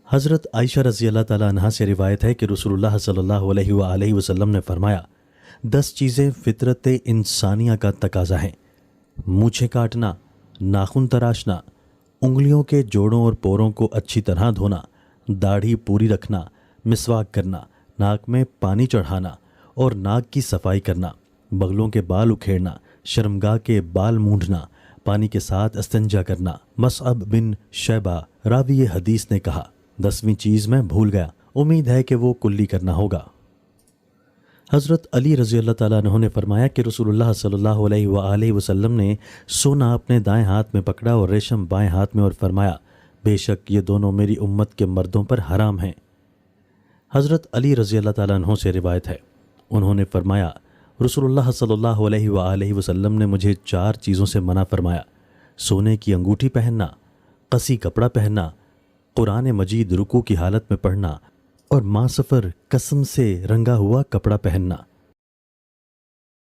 حضرت عائشہ رضی اللہ تعالیٰ عنہا سے روایت ہے کہ رسول اللہ صلی اللہ علیہ وآلہ وسلم نے فرمایا 10 چیزیں فطرت انسانیہ کا تقاضا ہیں: مونچھیں کاٹنا، ناخن تراشنا، انگلیوں کے جوڑوں اور پوروں کو اچھی طرح دھونا، داڑھی پوری رکھنا، مسواک کرنا، ناک میں پانی چڑھانا اور ناک کی صفائی کرنا، بغلوں کے بال اکھیڑنا، شرمگاہ کے بال مونڈھنا، پانی کے ساتھ استنجا کرنا۔ مصعب بن شیبہ راوی حدیث نے کہا 10ویں چیز میں بھول گیا، امید ہے کہ وہ کلی کرنا ہوگا۔ حضرت علی رضی اللہ تعالیٰ عنہ نے فرمایا کہ رسول اللہ صلی اللہ علیہ وآلہ وسلم نے سونا اپنے دائیں ہاتھ میں پکڑا اور ریشم بائیں ہاتھ میں، اور فرمایا بے شک یہ دونوں میری امت کے مردوں پر حرام ہیں۔ حضرت علی رضی اللہ تعالیٰ عنہ سے روایت ہے، انہوں نے فرمایا رسول اللہ صلی اللہ علیہ وآلہ وسلم نے مجھے 4 چیزوں سے منع فرمایا: سونے کی انگوٹھی پہننا، قسی کپڑا پہننا، قرآن مجید رکوع کی حالت میں پڑھنا، اور ماں سفر قسم سے رنگا ہوا کپڑا پہننا۔